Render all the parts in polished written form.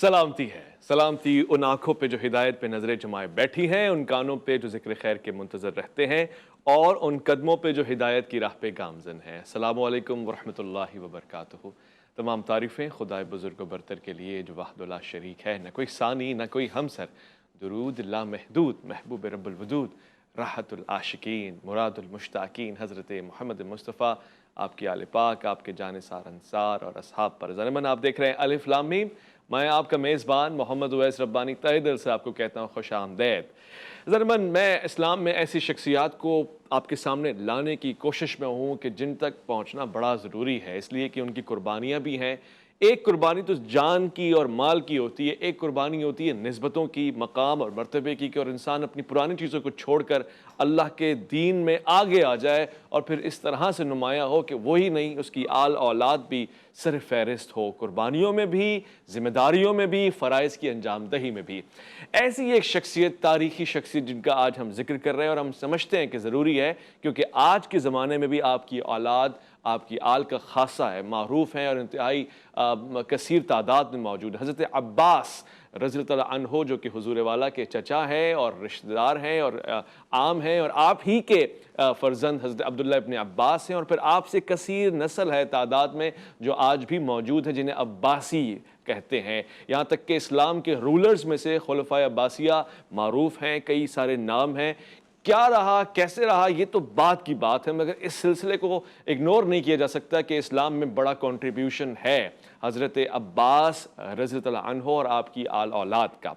سلامتی ہے، سلامتی ان آنکھوں پہ جو ہدایت پہ نظریں جمائے بیٹھی ہیں، ان کانوں پہ جو ذکر خیر کے منتظر رہتے ہیں اور ان قدموں پہ جو ہدایت کی راہ پہ گامزن ہیں۔ السلام علیکم ورحمۃ اللہ وبرکاتہ۔ تمام تعریفیں خدائے بزرگ و برتر کے لیے جو وحدہ لا شریک ہے، نہ کوئی ثانی نہ کوئی ہمسر، درود لا محدود محبوب رب الوجود، راحت العاشقین مراد المشتاقین حضرت محمد مصطفیٰ، آپ کی آل پاک، آپ کے جانثار انصار اور اصحاب پر۔ ضمن آپ دیکھ رہے ہیں الف لام میم، میں آپ کا میزبان محمد اویس ربانی تہہ دل سے آپ کو کہتا ہوں خوش آمدید۔ ضمن میں اسلام میں ایسی شخصیات کو آپ کے سامنے لانے کی کوشش میں ہوں کہ جن تک پہنچنا بڑا ضروری ہے، اس لیے کہ ان کی قربانیاں بھی ہیں۔ ایک قربانی تو جان کی اور مال کی ہوتی ہے، ایک قربانی ہوتی ہے نسبتوں کی، مقام اور مرتبے کی، کہ اور انسان اپنی پرانی چیزوں کو چھوڑ کر اللہ کے دین میں آگے آ جائے اور پھر اس طرح سے نمایاں ہو کہ وہی نہیں، اس کی آل اولاد بھی سر فہرست ہو، قربانیوں میں بھی، ذمہ داریوں میں بھی، فرائض کی انجام دہی میں بھی۔ ایسی ایک شخصیت، تاریخی شخصیت جن کا آج ہم ذکر کر رہے ہیں اور ہم سمجھتے ہیں کہ ضروری ہے، کیونکہ آج کے زمانے میں بھی آپ کی اولاد، آپ کی آل کا خاصہ ہے، معروف ہیں اور انتہائی کثیر تعداد میں موجود ہے۔ حضرت عباس رضی اللہ عنہ جو کہ حضور والا کے چچا ہیں اور رشتہ دار ہیں اور عام ہیں، اور آپ ہی کے فرزند حضرت عبداللہ ابن عباس ہیں، اور پھر آپ سے کثیر نسل ہے تعداد میں جو آج بھی موجود ہے جنہیں عباسی کہتے ہیں۔ یہاں تک کہ اسلام کے رولرز میں سے خلفائے عباسیہ معروف ہیں، کئی سارے نام ہیں۔ کیا رہا، کیسے رہا، یہ تو بات کی بات ہے، مگر اس سلسلے کو اگنور نہیں کیا جا سکتا کہ اسلام میں بڑا کنٹریبیوشن ہے حضرت عباس رضی اللہ عنہ اور آپ کی آل اولاد کا۔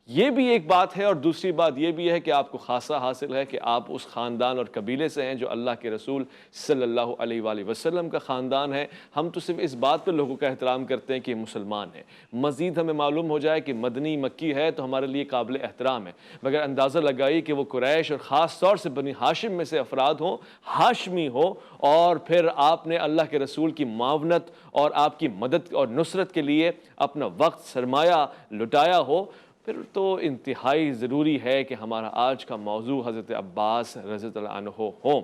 یہ بھی ایک بات ہے، اور دوسری بات یہ بھی ہے کہ آپ کو خاصہ حاصل ہے کہ آپ اس خاندان اور قبیلے سے ہیں جو اللہ کے رسول صلی اللہ علیہ وآلہ وسلم کا خاندان ہے۔ ہم تو صرف اس بات پر لوگوں کا احترام کرتے ہیں کہ یہ مسلمان ہیں، مزید ہمیں معلوم ہو جائے کہ مدنی مکی ہے تو ہمارے لیے قابل احترام ہے، مگر اندازہ لگائی کہ وہ قریش اور خاص طور سے بنی ہاشم میں سے افراد ہوں، ہاشمی ہو، اور پھر آپ نے اللہ کے رسول کی معاونت اور آپ کی مدد اور نصرت کے لیے اپنا وقت سرمایہ لٹایا ہو، پھر تو انتہائی ضروری ہے کہ ہمارا آج کا موضوع حضرت عباس رضی اللہ عنہ ہو۔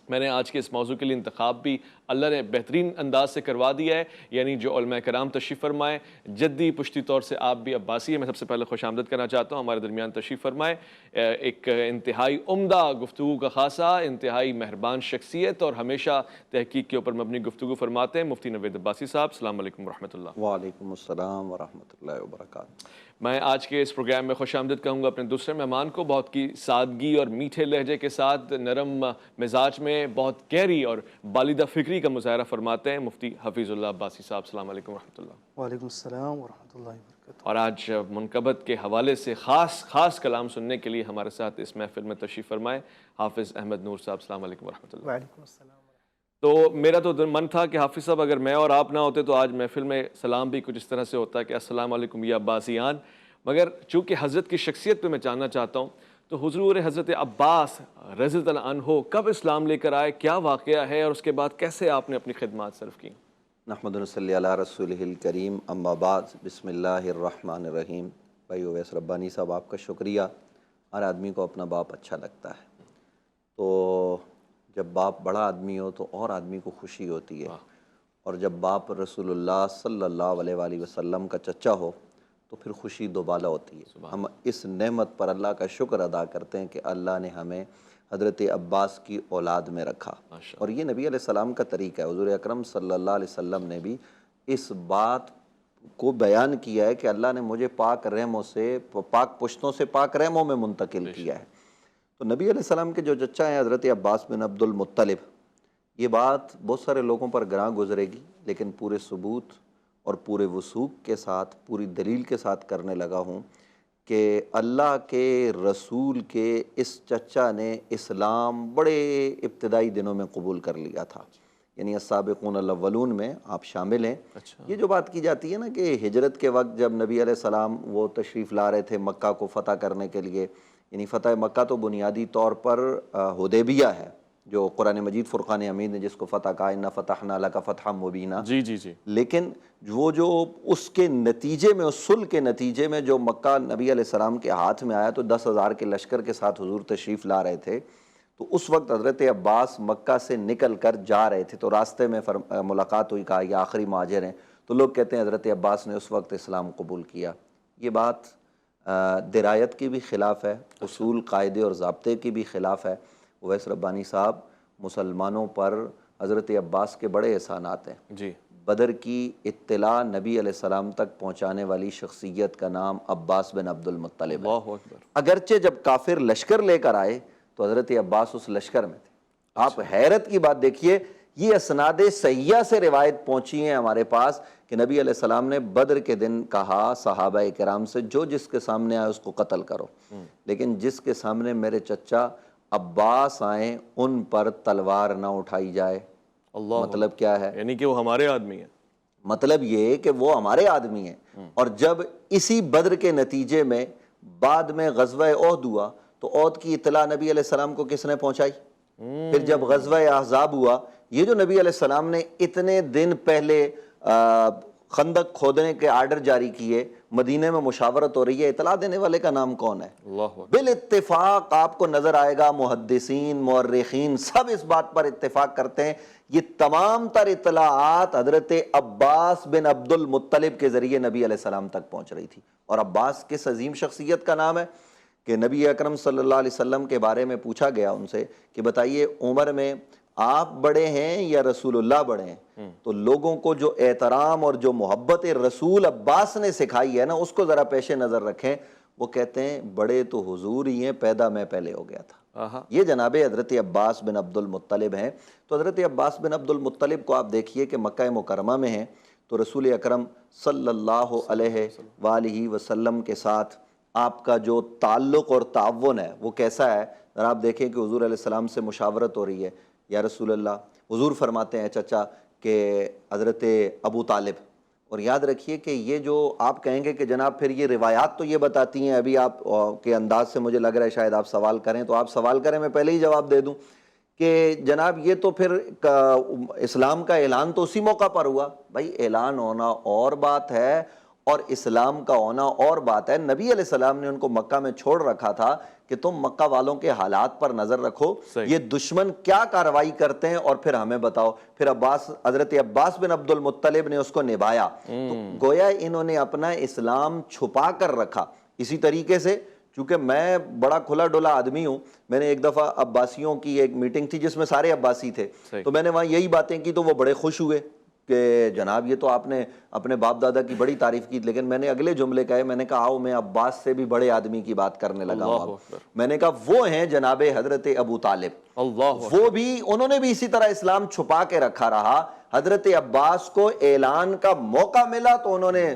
میں نے آج کے اس موضوع کے لیے انتخاب بھی اللہ نے بہترین انداز سے کروا دیا ہے، یعنی جو علماء کرام تشریف فرمائے، جدی پشتی طور سے آپ بھی عباسی ہیں، میں سب سے پہلے خوش آمدید کرنا چاہتا ہوں، ہمارے درمیان تشریف فرمائے۔ ایک انتہائی عمدہ گفتگو کا خاصہ، انتہائی مہربان شخصیت اور ہمیشہ تحقیق کے اوپر مبنی گفتگو فرماتے ہیں، مفتی نوید عباسی صاحب۔ السلام علیکم ورحمۃ اللہ۔ وعلیکم السلام ورحمۃ اللہ وبرکاتہ۔ میں آج کے اس پروگرام میں خوش آمدید کہوں گا اپنے دوسرے مہمان کو، بہت کی سادگی اور میٹھے لہجے کے ساتھ نرم مزاج میں بہت گہری اور بالیدہ فکری کا مظاہرہ فرماتے ہیں، مفتی حفیظ اللہ عباسی صاحب۔ السلام علیکم ورحمۃ اللہ۔ وعلیکم السلام ورحمۃ اللہ وبرکاتہ۔ اور آج منقبت کے حوالے سے خاص کلام سننے کے لیے ہمارے ساتھ اس محفل میں تشریف فرمائے حافظ احمد نور صاحب۔ السلام علیکم ورحمۃ اللہ۔ وعلیکم السلام۔ تو میرا تو من تھا کہ حافظ صاحب اگر میں اور آپ نہ ہوتے تو آج محفل میں سلام بھی کچھ اس طرح سے ہوتا ہے کہ السلام علیکم یا عباسیان، مگر چونکہ حضرت کی شخصیت پہ میں جاننا چاہتا ہوں، تو حضور حضرت عباس رضی اللہ عنہ کب اسلام لے کر آئے، کیا واقعہ ہے، اور اس کے بعد کیسے آپ نے اپنی خدمات صرف کی؟ نحمد صلی علی رسولہ الکریم، اما بعد، بسم اللہ الرحمن الرحیم۔ بھائی اویس ربانی صاحب، آپ کا شکریہ۔ ہر آدمی کو اپنا باپ اچھا لگتا ہے، تو جب باپ بڑا آدمی ہو تو اور آدمی کو خوشی ہوتی ہے، اور جب باپ رسول اللہ صلی اللہ علیہ وآلہ وسلم کا چچا ہو تو پھر خوشی دوبالا ہوتی ہے۔ ہم اس نعمت پر اللہ کا شکر ادا کرتے ہیں کہ اللہ نے ہمیں حضرت عباس کی اولاد میں رکھا، اور یہ نبی علیہ السلام کا طریقہ ہے۔ حضور اکرم صلی اللہ علیہ وسلم نے بھی اس بات کو بیان کیا ہے کہ اللہ نے مجھے پاک رحموں سے، پاک پشتوں سے پاک رحموں میں منتقل کیا ہے۔ تو نبی علیہ السلام کے جو چچا ہیں حضرت عباس بن عبد المطلب، یہ بات بہت سارے لوگوں پر گراں گزرے گی، لیکن پورے ثبوت اور پورے وثوق کے ساتھ، پوری دلیل کے ساتھ کرنے لگا ہوں کہ اللہ کے رسول کے اس چچا نے اسلام بڑے ابتدائی دنوں میں قبول کر لیا تھا، یعنی السابقون الاولون میں آپ شامل ہیں۔ یہ جو بات کی جاتی ہے نا کہ ہجرت کے وقت جب نبی علیہ السلام وہ تشریف لا رہے تھے مکہ کو فتح کرنے کے لیے، یعنی فتح مکہ تو بنیادی طور پر حدیبیہ ہے، جو قرآن مجید فرقان حمید نے جس کو فتح کہا، اِنَّا فَتَحْنَا لَكَ فَتْحًا مُبِينًا۔ جی لیکن وہ جو اس کے نتیجے میں، اس صلح کے نتیجے میں جو مکہ نبی علیہ السلام کے ہاتھ میں آیا تو 10,000 کے لشکر کے ساتھ حضور تشریف لا رہے تھے، تو اس وقت حضرت عباس مکہ سے نکل کر جا رہے تھے، تو راستے میں ملاقات ہوئی، کہا یہ آخری مہاجر ہیں، تو لوگ کہتے ہیں حضرت عباس نے اس وقت اسلام قبول کیا۔ یہ بات درایت کی بھی خلاف ہے، اصول قاعدے اور ضابطے کی بھی خلاف ہے۔ اویس ربانی صاحب، مسلمانوں پر حضرت عباس کے بڑے احسانات ہیں۔ جی، بدر کی اطلاع نبی علیہ السلام تک پہنچانے والی شخصیت کا نام عباس بن عبد المطلب ہے۔ اللہ اکبر۔ اگرچہ جب کافر لشکر لے کر آئے تو حضرت عباس اس لشکر میں تھے۔ آپ حیرت کی بات دیکھیے، یہ اسناد صحیحہ سے روایت پہنچی ہیں ہمارے پاس کہ نبی علیہ السلام نے بدر کے دن کہا صحابہ کرام سے جو جس کے سامنے آئے اس کو قتل کرو، لیکن جس کے سامنے میرے چچا عباس آئیں ان پر تلوار نہ اٹھائی جائے۔ اللہ مطلب کیا ہے؟ یعنی کہ وہ ہمارے آدمی ہیں۔ مطلب یہ کہ وہ ہمارے آدمی ہیں۔ اور جب اسی بدر کے نتیجے میں بعد میں غزوہ احد ہوا تو احد کی اطلاع نبی علیہ السلام کو کس نے پہنچائی؟ پھر جب غزوہ احزاب ہوا، یہ جو نبی علیہ السلام نے اتنے دن پہلے خندق کھودنے کے آرڈر جاری کیے، مدینے میں مشاورت ہو رہی ہے، اطلاع دینے والے کا نام کون ہے؟ اللہ اکبر۔ بالاتفاق آپ کو نظر آئے گا محدثین، مورخین سب اس بات پر اتفاق کرتے ہیں، یہ تمام تر اطلاعات حضرت عباس بن عبد المطلب کے ذریعے نبی علیہ السلام تک پہنچ رہی تھی۔ اور عباس کس عظیم شخصیت کا نام ہے کہ نبی اکرم صلی اللہ علیہ وسلم کے بارے میں پوچھا گیا ان سے کہ بتائیے عمر میں آپ بڑے ہیں یا رسول اللہ بڑے ہیں؟ تو لوگوں کو جو احترام اور جو محبت رسول عباس نے سکھائی ہے نا، اس کو ذرا پیش نظر رکھیں۔ وہ کہتے ہیں بڑے تو حضور ہی ہیں، پیدا میں پہلے ہو گیا تھا۔ یہ جناب حضرت عباس بن عبد المطلب ہیں۔ تو حضرت عباس بن عبد المطلب کو آپ دیکھیے کہ مکہ مکرمہ میں ہیں تو رسول اکرم صلی اللہ علیہ وآلہ وسلم کے ساتھ آپ کا جو تعلق اور تعاون ہے وہ کیسا ہے؟ ذرا آپ دیکھیں کہ حضور علیہ السلام سے مشاورت ہو رہی ہے، یا رسول اللہ، حضور فرماتے ہیں چچا کہ حضرت ابو طالب۔ اور یاد رکھیے کہ یہ جو آپ کہیں گے کہ جناب پھر یہ روایات تو یہ بتاتی ہیں، ابھی آپ کے انداز سے مجھے لگ رہا ہے شاید آپ سوال کریں تو آپ سوال کریں، میں پہلے ہی جواب دے دوں کہ جناب یہ تو پھر اسلام کا اعلان تو اسی موقع پر ہوا۔ بھائی اعلان ہونا اور بات ہے اور اسلام کا ہونا اور بات ہے۔ نبی علیہ السلام نے ان کو مکہ میں چھوڑ رکھا تھا کہ تم مکہ والوں کے حالات پر نظر رکھو، یہ دشمن کیا کارروائی کرتے ہیں اور پھر ہمیں بتاؤ۔ پھر حضرت عباس بن عبد المطلب نے اس کو نبھایا۔ تو گویا انہوں نے اپنا اسلام چھپا کر رکھا۔ اسی طریقے سے چونکہ میں بڑا کھلا ڈولا آدمی ہوں، میں نے ایک دفعہ عباسیوں کی ایک میٹنگ تھی جس میں سارے عباسی تھے، تو میں نے وہاں یہی باتیں کی تو وہ بڑے خوش ہوئے کہ جناب یہ تو آپ نے اپنے باپ دادا کی بڑی تعریف کی، لیکن میں نے اگلے جملے کہے، میں نے کہا آؤ میں عباس سے بھی بڑے آدمی کی بات کرنے لگا ہوں۔ میں نے کہا وہ ہیں جناب حضرت ابو طالب، وہ بھی انہوں نے بھی اسی طرح اسلام چھپا کے رکھا رہا۔ حضرت عباس کو اعلان کا موقع ملا تو انہوں نے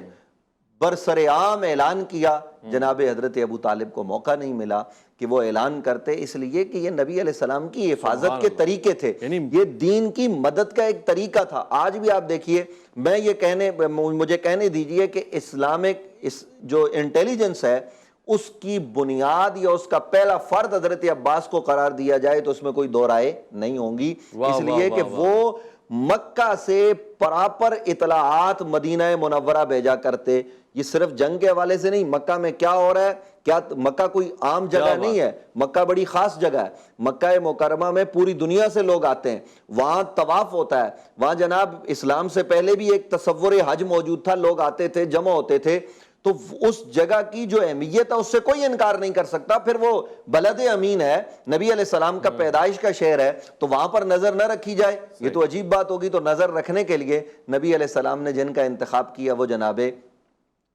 برسر عام اعلان کیا، جناب حضرت ابو طالب کو موقع نہیں ملا کہ وہ اعلان کرتے، اس لیے کہ یہ نبی علیہ السلام کی حفاظت کے طریقے تھے، یہ دین کی مدد کا ایک طریقہ تھا۔ آج بھی آپ دیکھیے، میں یہ مجھے کہنے دیجئے کہ اسلامک جو انٹیلیجنس ہے اس کی بنیاد یا اس کا پہلا فرد حضرت عباس کو قرار دیا جائے تو اس میں کوئی دو رائے نہیں ہوں گی، اس لیے کہ وہ مکہ سے پراپر اطلاعات مدینہ منورہ بھیجا کرتے۔ یہ صرف جنگ کے حوالے سے نہیں، مکہ میں کیا ہو رہا ہے، کیا مکہ کوئی عام جگہ نہیں ہے، مکہ بڑی خاص جگہ ہے۔ مکہ مکرمہ میں پوری دنیا سے لوگ آتے ہیں، وہاں طواف ہوتا ہے، وہاں جناب اسلام سے پہلے بھی ایک تصور حج موجود تھا، لوگ آتے تھے، جمع ہوتے تھے، تو اس جگہ کی جو اہمیت ہے اس سے کوئی انکار نہیں کر سکتا۔ پھر وہ بلد امین ہے، نبی علیہ السلام کا پیدائش کا شہر ہے، تو وہاں پر نظر نہ رکھی جائے یہ تو عجیب بات ہوگی۔ تو نظر رکھنے کے لیے نبی علیہ السلام نے جن کا انتخاب کیا وہ جناب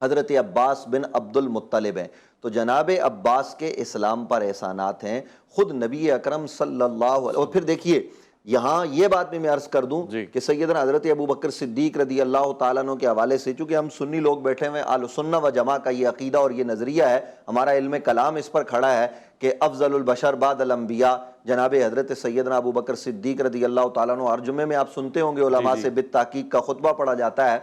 حضرت عباس بن عبد المطلب ہیں۔ تو جناب عباس کے اسلام پر احسانات ہیں، خود نبی اکرم صلی اللہ علیہ۔ اور پھر دیکھیے یہاں یہ بات بھی میں عرض کر دوں کہ سیدنا حضرت ابو بکر صدیق رضی اللہ تعالیٰ عنہ کے حوالے سے، چونکہ ہم سنی لوگ بیٹھے ہوئے، اہل سنہ و جماع کا یہ عقیدہ اور یہ نظریہ ہے، ہمارا علم کلام اس پر کھڑا ہے کہ افضل البشر بعد الانبیاء جناب حضرت سیدنا ابو بکر صدیق رضی اللہ تعالیٰ عنہ۔ ہر جمعے میں آپ سنتے ہوں گے علماء سے بالتحقیق کا خطبہ پڑھا جاتا ہے،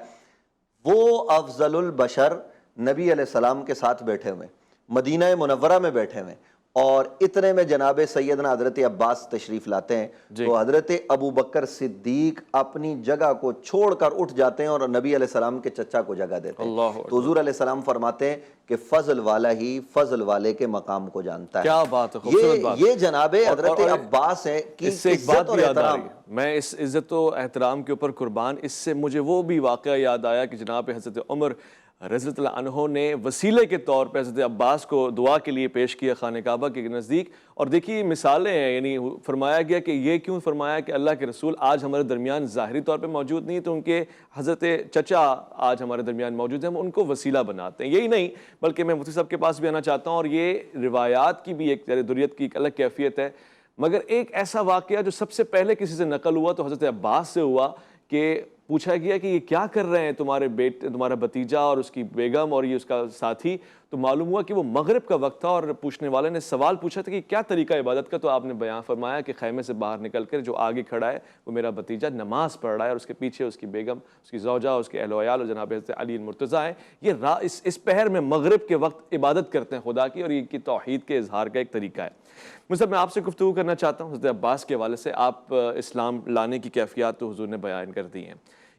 وہ افضل البشر نبی علیہ السلام کے ساتھ بیٹھے ہوئے، مدینہ منورہ میں بیٹھے ہوئے، اور اتنے میں جناب سیدنا حضرت عباس تشریف لاتے ہیں تو حضرت ابو بکر صدیق اپنی جگہ کو چھوڑ کر اٹھ جاتے ہیں اور نبی علیہ السلام کے چچا کو جگہ دیتے ہیں۔ تو حضور علیہ السلام فرماتے ہیں کہ فضل والا ہی فضل والے کے مقام کو جانتا ہے۔ کیا بات ہے، خوبصورت بات۔ یہ جناب حضرت عباس ہیں کہ اس سے ایک بات بھی یاد آ رہی ہے، میں اس عزت و احترام کے اوپر قربان، اس سے مجھے وہ بھی واقعہ یاد آیا کہ جناب حضرت عمر رضی اللہ عنہ نے وسیلے کے طور پہ حضرت عباس کو دعا کے لیے پیش کیا خانہ کعبہ کے نزدیک، اور دیکھیے مثالیں ہیں، یعنی فرمایا گیا کہ یہ کیوں فرمایا کہ اللہ کے رسول آج ہمارے درمیان ظاہری طور پہ موجود نہیں تو ان کے حضرت چچا آج ہمارے درمیان موجود ہیں، ہم ان کو وسیلہ بناتے ہیں۔ یہی نہیں بلکہ میں مفتی صاحب کے پاس بھی آنا چاہتا ہوں، اور یہ روایات کی بھی ایک درریت کی ایک الگ کیفیت ہے، مگر ایک ایسا واقعہ جو سب سے پہلے کسی سے نقل ہوا تو حضرت عباس سے ہوا کہ پوچھا گیا کہ یہ کیا کر رہے ہیں تمہارا بھتیجا اور اس کی بیگم اور یہ اس کا ساتھی، تو معلوم ہوا کہ وہ مغرب کا وقت تھا اور پوچھنے والے نے سوال پوچھا تھا کہ کیا طریقہ عبادت کا، تو آپ نے بیان فرمایا کہ خیمے سے باہر نکل کر جو آگے کھڑا ہے وہ میرا بھتیجا نماز پڑھ رہا ہے اور اس کے پیچھے اس کی بیگم، اس کی زوجہ، اس کے اہل و عیال اور جناب حضرت علی المرتضیٰ ہیں، یہ اس پہر میں مغرب کے وقت عبادت کرتے ہیں خدا کی، اور یہ کی توحید کے اظہار کا ایک طریقہ ہے۔ مجھے میں آپ سے گفتگو کرنا چاہتا ہوں حضرت عباس کے حوالے سے، آپ اسلام لانے کی کیفیات تو حضور نے بیان کر دی ہیں،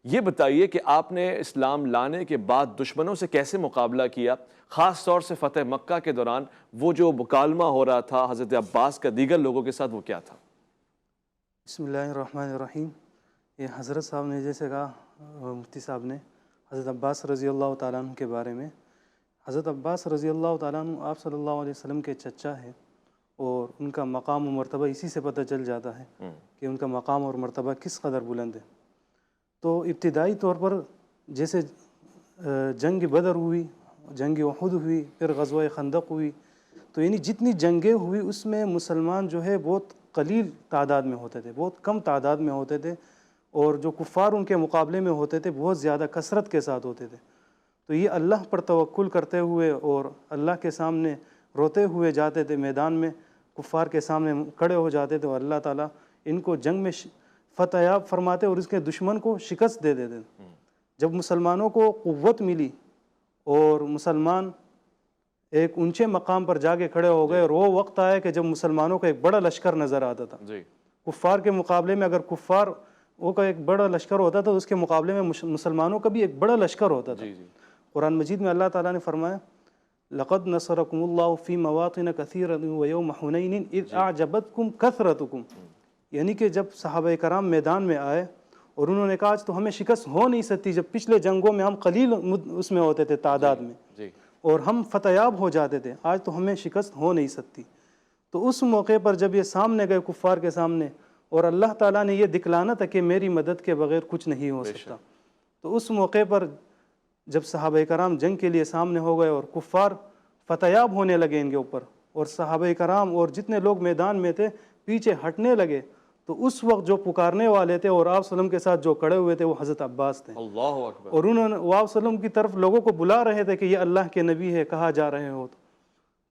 یہ بتائیے کہ آپ نے اسلام لانے کے بعد دشمنوں سے کیسے مقابلہ کیا، خاص طور سے فتح مکہ کے دوران وہ جو مکالمہ ہو رہا تھا حضرت عباس کا دیگر لوگوں کے ساتھ، وہ کیا تھا؟ بسم اللہ الرحمن الرحیم۔ یہ حضرت صاحب نے جیسے کہا، مفتی صاحب نے حضرت عباس رضی اللہ تعالیٰ عنہ کے بارے میں، حضرت عباس رضی اللہ تعالیٰ عنہ آپ صلی اللہ علیہ وسلم کے چچا ہے، اور ان کا مقام و مرتبہ اسی سے پتہ چل جاتا ہے کہ ان کا مقام اور مرتبہ کس قدر بلند ہے۔ تو ابتدائی طور پر جیسے جنگ بدر ہوئی، جنگ احد ہوئی، پھر غزوہ خندق ہوئی، تو یعنی جتنی جنگیں ہوئی اس میں مسلمان جو ہے بہت قلیل تعداد میں ہوتے تھے، بہت کم تعداد میں ہوتے تھے، اور جو کفار ان کے مقابلے میں ہوتے تھے بہت زیادہ کثرت کے ساتھ ہوتے تھے۔ تو یہ اللہ پر توکل کرتے ہوئے اور اللہ کے سامنے روتے ہوئے جاتے تھے میدان میں، کفار کے سامنے کھڑے ہو جاتے تھے، اور اللہ تعالیٰ ان کو جنگ میں فتح یاب فرماتے اور اس کے دشمن کو شکست دے دیتے۔ جب مسلمانوں کو قوت ملی اور مسلمان ایک اونچے مقام پر جا کے کھڑے ہو گئے، اور وہ وقت آیا کہ جب مسلمانوں کا ایک بڑا لشکر نظر آتا تھا کفار کے مقابلے میں، اگر کفار وہ کا ایک بڑا لشکر ہوتا تھا تو اس کے مقابلے میں مسلمانوں کا بھی ایک بڑا لشکر ہوتا تھا۔ قرآن مجید میں اللہ تعالیٰ نے فرمایا لقد نصرکم اللہ فی مواطن کثیرۃ ویوم حنین اذ اعجبتکم کثرتکم، یعنی کہ جب صحابہ کرام میدان میں آئے اور انہوں نے کہا آج تو ہمیں شکست ہو نہیں سکتی، جب پچھلے جنگوں میں ہم قلیل اس میں ہوتے تھے تعداد میں اور ہم فتح یاب ہو جاتے تھے، آج تو ہمیں شکست ہو نہیں سکتی۔ تو اس موقع پر جب یہ سامنے گئے کفار کے سامنے، اور اللہ تعالیٰ نے یہ دکھلانا تھا کہ میری مدد کے بغیر کچھ نہیں ہو سکتا، تو اس موقع پر جب صحابہ کرام جنگ کے لیے سامنے ہو گئے اور کفار فتح یاب ہونے لگے ان کے اوپر، اور صحابہ کرام اور جتنے لوگ میدان میں تھے پیچھے ہٹنے لگے، تو اس وقت جو پکارنے والے تھے اور آپ صلی اللہ علیہ وسلم کے ساتھ جو کھڑے ہوئے تھے وہ حضرت عباس تھے، اللہ اکبر، اور انہوں نے وہ آپ صلی اللہ علیہ وسلم کی طرف لوگوں کو بلا رہے تھے کہ یہ اللہ کے نبی ہے، کہاں جا رہے ہو؟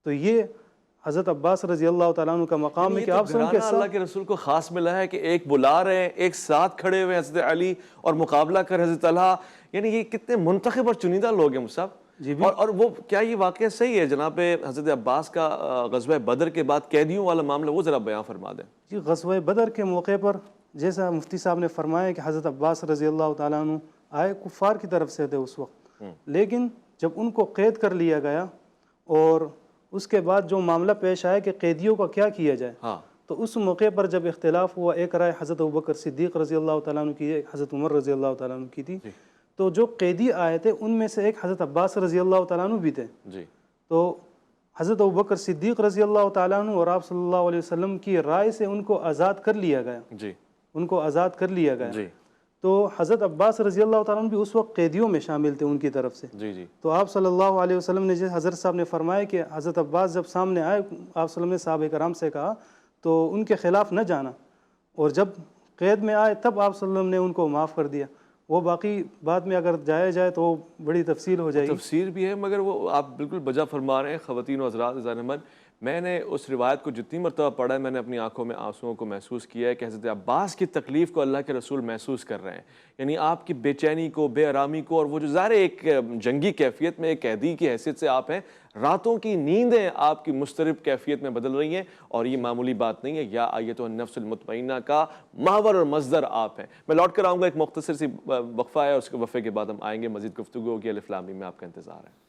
تو یہ حضرت عباس رضی اللہ تعالیٰ عنہ کا مقام ہے کہ آپ صلی اللہ علیہ وسلم اللہ کے رسول کو خاص ملا ہے کہ ایک بلا رہے ہیں، ایک ساتھ کھڑے ہوئے حضرت علی اور مقابلہ کر حضرت طلحہ، یعنی یہ کتنے منتخب اور چنیدہ لوگ ہیں مصعب۔ اور وہ کیا یہ واقعہ صحیح ہے جناب حضرت عباس کا غزوہ بدر کے بعد قیدیوں والا معاملہ، وہ ذرا بیان فرما دیں؟ جی، غزوہ بدر کے موقع پر جیسا مفتی صاحب نے فرمایا کہ حضرت عباس رضی اللہ تعالیٰ عنہ آئے کفار کی طرف سے تھے اس وقت، لیکن جب ان کو قید کر لیا گیا اور اس کے بعد جو معاملہ پیش آیا کہ قیدیوں کا کیا کیا جائے، تو اس موقع پر جب اختلاف ہوا، ایک رائے حضرت ابوبکر صدیق رضی اللہ تعالیٰ عنہ کی، ایک حضرت عمر رضی اللہ تعالیٰ عنہ کی تھی، تو جو قیدی آئے تھے ان میں سے ایک حضرت عباس رضی اللہ تعالیٰ عنہ بھی تھے، تو حضرت ابوبکر صدیق رضی اللہ تعالیٰ عنہ اور آپ صلی اللہ علیہ وسلم کی رائے سے ان کو آزاد کر لیا گیا، ان کو آزاد کر لیا گیا۔ تو حضرت عباس رضی اللہ تعالیٰ عنہ بھی اس وقت قیدیوں میں شامل تھے ان کی طرف سے۔ تو آپ صلی اللہ علیہ وسلم نے جیسے حضرت صاحب نے فرمایا کہ حضرت عباس جب سامنے آئے، آپ صلی اللہ علیہ وسلم نے صحابہ کرام سے کہا تو ان کے خلاف نہ جانا، اور جب قید میں آئے تب آپ صلی اللہ علیہ وسلم نے ان کو معاف کر دیا۔ وہ باقی بعد میں اگر جایا جائے تو بڑی تفصیل ہو جائے گی، تفسیر بھی ہے، مگر وہ آپ بالکل بجا فرما رہے ہیں۔ خواتین و حضرات ذہن مند، میں نے اس روایت کو جتنی مرتبہ پڑھا ہے میں نے اپنی آنکھوں میں آنسوؤں کو محسوس کیا ہے کہ حضرت عباس کی تکلیف کو اللہ کے رسول محسوس کر رہے ہیں، یعنی آپ کی بے چینی کو، بے آرامی کو، اور وہ جو ظاہر ایک جنگی کیفیت میں ایک قیدی کی حیثیت سے آپ ہیں، راتوں کی نیندیں آپ کی مضطرب کیفیت میں بدل رہی ہیں، اور یہ معمولی بات نہیں ہے، یا ایتھا النفس المطمئنہ کا محور اور مصدر آپ ہیں۔ میں لوٹ کر آؤں گا، ایک مختصر سی وقفہ ہے، اور اس کے وقفے کے بعد ہم آئیں گے، مزید گفتگو ہوگی۔ الف لام میم میں آپ کا انتظار ہے۔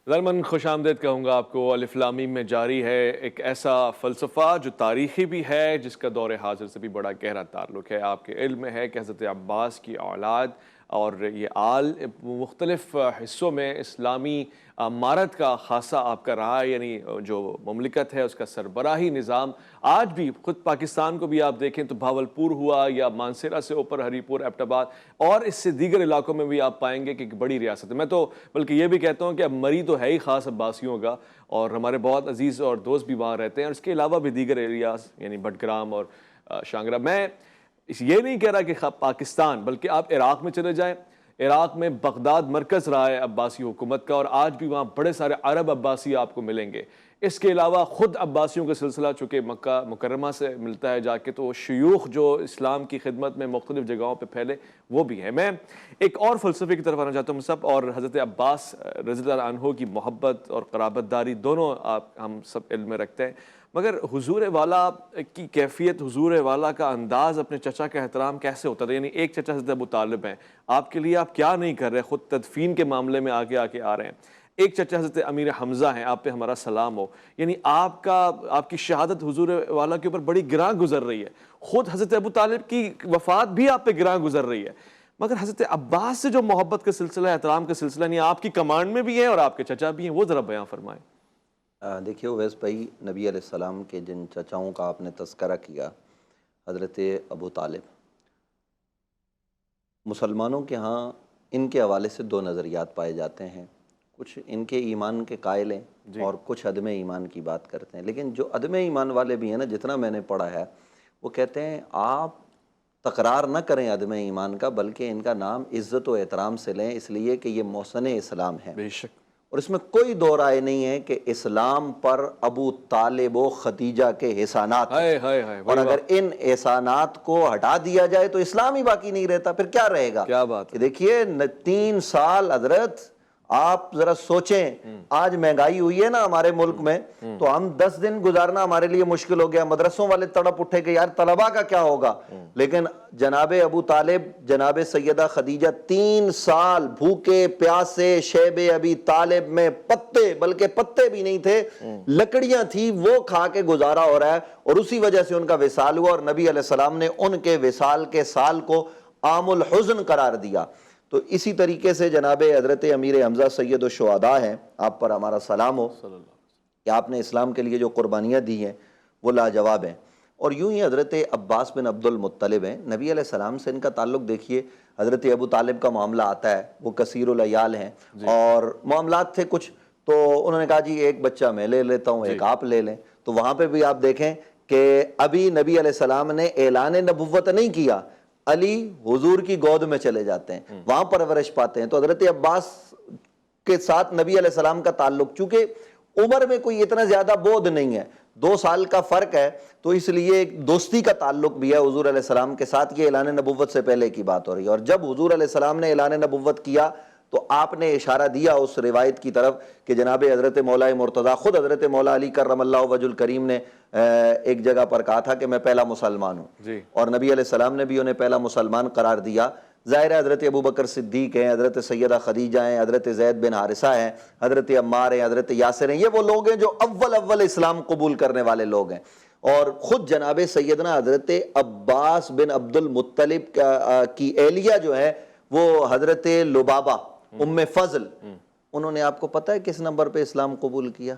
ظالماً خوش آمدید کہوں گا آپ کو۔ الف لام میم میں جاری ہے ایک ایسا فلسفہ جو تاریخی بھی ہے، جس کا دور حاضر سے بھی بڑا گہرا تعلق ہے۔ آپ کے علم میں ہے کہ حضرت عباس کی اولاد اور یہ آل مختلف حصوں میں اسلامی امارت کا خاصہ آپ کا رہا ہے، یعنی جو مملکت ہے اس کا سربراہی نظام آج بھی، خود پاکستان کو بھی آپ دیکھیں تو بھاولپور ہوا یا مانسیرا سے اوپر ہری پور، ایبٹ آباد، اور اس سے دیگر علاقوں میں بھی آپ پائیں گے کہ ایک بڑی ریاست ہے۔ میں تو بلکہ یہ بھی کہتا ہوں کہ اب مری تو ہے ہی خاص عباسیوں کا، اور ہمارے بہت عزیز اور دوست بھی وہاں رہتے ہیں، اور اس کے علاوہ بھی دیگر ایریاز یعنی بٹگرام اور شانگرا۔ میں یہ نہیں کہہ رہا کہ پاکستان، بلکہ آپ عراق میں چلے جائیں، عراق میں بغداد مرکز رہا ہے عباسی حکومت کا، اور آج بھی وہاں بڑے سارے عرب عباسی آپ کو ملیں گے۔ اس کے علاوہ خود عباسیوں کا سلسلہ چونکہ مکہ مکرمہ سے ملتا ہے جا کے، تو شیوخ جو اسلام کی خدمت میں مختلف جگہوں پہ پھیلے وہ بھی ہیں۔ میں ایک اور فلسفے کی طرف آنا چاہتا ہوں سب، اور حضرت عباس رضی اللہ عنہ کی محبت اور قرابت داری دونوں ہم سب علم میں رکھتے ہیں، مگر حضور والا کی کیفیت، حضور والا کا انداز، اپنے چچا کا احترام کیسے ہوتا تھا؟ یعنی ایک چچا حضرت ابو طالب ہیں، آپ کے لیے آپ کیا نہیں کر رہے، خود تدفین کے معاملے میں آگے آ رہے ہیں۔ ایک چچا حضرت امیر حمزہ ہیں، آپ پہ ہمارا سلام ہو، یعنی آپ کی شہادت حضور والا کے اوپر بڑی گراں گزر رہی ہے، خود حضرت ابو طالب کی وفات بھی آپ پہ گراں گزر رہی ہے، مگر حضرت عباس سے جو محبت کا سلسلہ، احترام کا سلسلہ نہیں، آپ کی کمانڈ میں بھی ہے اور آپ کے چچا بھی ہیں، وہ ذرا بیان فرمائیں۔ دیکھیے اویس بھائی، نبی علیہ السلام کے جن چچاؤں کا آپ نے تذکرہ کیا، حضرت ابو طالب، مسلمانوں کے ہاں ان کے حوالے سے دو نظریات پائے جاتے ہیں، کچھ ان کے ایمان کے قائل ہیں اور کچھ عدم ایمان کی بات کرتے ہیں، لیکن جو عدم ایمان والے بھی ہیں نا، جتنا میں نے پڑھا ہے، وہ کہتے ہیں آپ تکرار نہ کریں عدم ایمان کا، بلکہ ان کا نام عزت و احترام سے لیں، اس لیے کہ یہ محسن اسلام ہے، بے شک، اور اس میں کوئی دو رائے نہیں ہے کہ اسلام پر ابو طالب و خدیجہ کے احسانات ہیں، اور اگر ان احسانات کو ہٹا دیا جائے تو اسلام ہی باقی نہیں رہتا، پھر کیا رہے گا؟ کیا بات ہے۔ دیکھیے 3 سال حضرت، آپ ذرا سوچیں، آج مہنگائی ہوئی ہے نا ہمارے ملک میں، تو ہم 10 دن گزارنا ہمارے لیے مشکل ہو گیا، مدرسوں والے تڑپ اٹھے کہ یار طلباء کا کیا ہوگا، لیکن جناب ابو طالب، جناب سیدہ خدیجہ 3 سال بھوکے پیاسے شیب ابی طالب میں پتے، بلکہ پتے بھی نہیں تھے، لکڑیاں تھی، وہ کھا کے گزارا ہو رہا ہے، اور اسی وجہ سے ان کا وصال ہوا، اور نبی علیہ السلام نے ان کے وصال کے سال کو عام الحزن قرار دیا۔ تو اسی طریقے سے جناب حضرت امیر حمزہ سید الشہداء ہیں، آپ پر ہمارا سلام ہو کہ آپ نے اسلام کے لیے جو قربانیاں دی ہیں وہ لاجواب ہیں، اور یوں ہی حضرت عباس بن عبد المطلب ہیں، نبی علیہ السلام سے ان کا تعلق دیکھیے، حضرت ابو طالب کا معاملہ آتا ہے، وہ کثیر العیال ہیں، اور معاملات تھے کچھ، تو انہوں نے کہا جی ایک بچہ میں لے لیتا ہوں، ایک آپ لے لیں، تو وہاں پہ بھی آپ دیکھیں کہ ابھی نبی علیہ السلام نے اعلان نبوت نہیں کیا، علی حضور کی گود میں چلے جاتے ہیں، وہاں پرورش پاتے ہیں، تو حضرت عباس کے ساتھ نبی علیہ السلام کا تعلق، چونکہ عمر میں کوئی اتنا زیادہ بود نہیں ہے، 2 سال کا فرق ہے، تو اس لیے ایک دوستی کا تعلق بھی ہے حضور علیہ السلام کے ساتھ، یہ اعلان نبوت سے پہلے کی بات ہو رہی ہے، اور جب حضور علیہ السلام نے اعلان نبوت کیا تو آپ نے اشارہ دیا اس روایت کی طرف کہ جناب حضرت مولا مرتضیٰ، خود حضرت مولا علی کرم اللہ وجہ الکریم نے ایک جگہ پر کہا تھا کہ میں پہلا مسلمان ہوں، اور نبی علیہ السلام نے بھی انہیں پہلا مسلمان قرار دیا۔ ظاہر ہے حضرت ابو بکر صدیق ہیں، حضرت سیدہ خدیجہ ہیں، حضرت زید بن حارثہ ہیں، حضرت عمار ہیں، حضرت یاسر ہیں، یہ وہ لوگ ہیں جو اول اسلام قبول کرنے والے لوگ ہیں، اور خود جناب سیدنا حضرت عباس بن عبد المطلب کی اہلیہ جو ہے وہ حضرت لبابہ ام فضل، انہوں نے آپ کو پتہ ہے کس نمبر پہ اسلام قبول کیا؟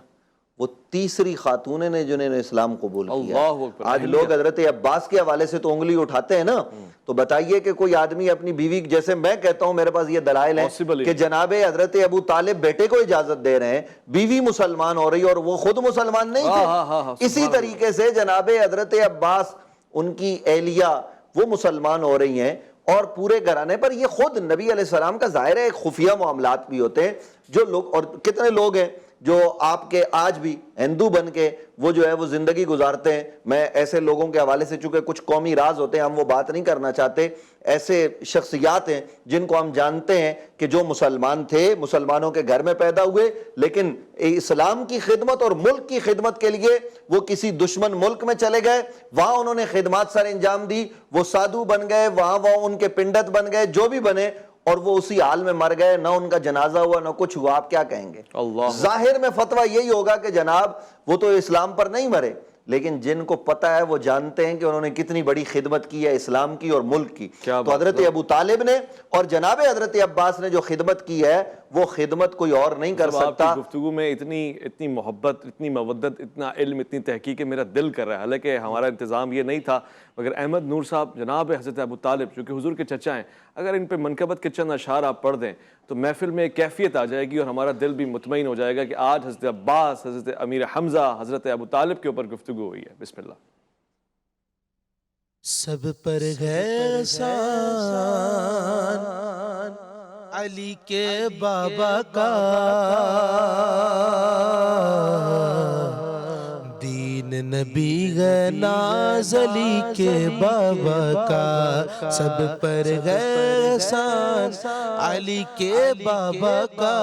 وہ تیسری خاتون نے جنہوں نے اسلام قبول کیا. اللہ اکبر. آج لوگ حضرت عباس کے حوالے سے تو انگلی اٹھاتے ہیں نا, تو بتائیے کہ کوئی آدمی اپنی بیوی, جیسے میں کہتا ہوں میرے پاس یہ دلائل ہیں کہ جناب حضرت ابو طالب بیٹے کو اجازت دے رہے ہیں, بیوی مسلمان ہو رہی اور وہ خود مسلمان نہیں تھے. اسی طریقے سے جناب حضرت عباس ان کی اہلیہ وہ مسلمان ہو رہی ہیں, اور پورے گھرانے پر یہ خود نبی علیہ السلام کا ظاہر ہے خفیہ معاملات بھی ہوتے ہیں جو لوگ, اور کتنے لوگ ہیں جو آپ کے آج بھی ہندو بن کے وہ جو ہے وہ زندگی گزارتے ہیں. میں ایسے لوگوں کے حوالے سے, چونکہ کچھ قومی راز ہوتے ہیں ہم وہ بات نہیں کرنا چاہتے, ایسے شخصیات ہیں جن کو ہم جانتے ہیں کہ جو مسلمان تھے, مسلمانوں کے گھر میں پیدا ہوئے, لیکن اسلام کی خدمت اور ملک کی خدمت کے لیے وہ کسی دشمن ملک میں چلے گئے, وہاں انہوں نے خدمات سر انجام دی, وہ سادھو بن گئے, وہاں وہ ان کے پنڈت بن گئے, جو بھی بنے, اور وہ اسی حال میں مر گئے, نہ ان کا جنازہ ہوا نہ کچھ ہوا. آپ کیا کہیں گے؟ ظاہر میں فتویٰ یہی ہوگا کہ جناب وہ تو اسلام پر نہیں مرے, لیکن جن کو پتہ ہے وہ جانتے ہیں کہ انہوں نے کتنی بڑی خدمت کی ہے اسلام کی اور ملک کی. تو حضرت ابو طالب نے اور جناب حضرت عباس نے جو خدمت کی ہے وہ خدمت کوئی اور نہیں کر سکتا. آپ کی گفتگو میں اتنی محبت, اتنی مودت, اتنا علم, اتنی تحقیق میرا دل کر رہا ہے. حالانکہ ہمارا انتظام یہ نہیں تھا, مگر احمد نور صاحب جناب حضرت ابو طالب جو کہ حضور کے چچا ہیں, اگر ان پہ منقبت کے چند اشعار آپ پڑھ دیں تو محفل میں ایک کیفیت آ جائے گی اور ہمارا دل بھی مطمئن ہو جائے گا کہ آج حضرت عباس, حضرت امیر حمزہ, حضرت ابو طالب کے اوپر گفتگو ہوئی ہے. بسم اللہ. سب پر ہے احسان علی کے بابا کا, دین نبی ہے ناز علی کے بابا کا. سب پر ہے احسان علی کے بابا کا,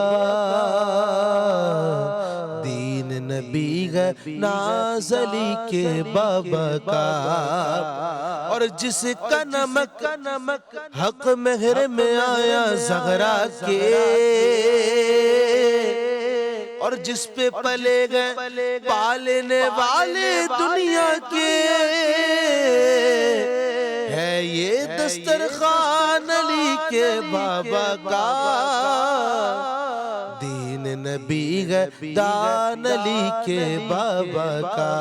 دین نبی ہے ناز علی کے بابا کا. اور جس کا نمک حق مہر میں آیا زہرا کے, اور جس پہ پلے گئے پالنے والے دنیا کے, ہے یہ دسترخوان علی کے بابا کا. دین نبی ہے دان علی کے بابا کا.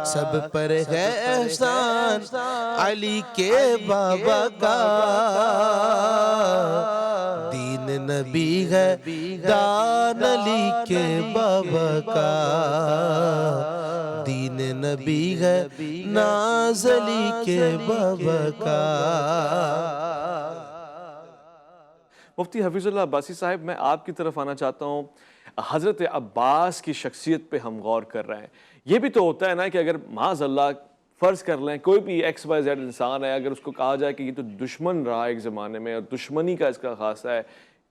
سب پر ہے احسان علی کے بابا کا, دین نبی ہے دان علی کے بابا کا, دین نبی ہے ناز علی کے بابا کا. مفتی حفیظ اللہ عباسی صاحب, میں آپ کی طرف آنا چاہتا ہوں. حضرت عباس کی شخصیت پہ ہم غور کر رہے ہیں. یہ بھی تو ہوتا ہے نا کہ اگر معاذ اللہ فرض کر لیں کوئی بھی ایکس وائی زیڈ انسان ہے, اگر اس کو کہا جائے کہ یہ تو دشمن رہا ایک زمانے میں اور دشمنی کا اس کا خاصہ ہے,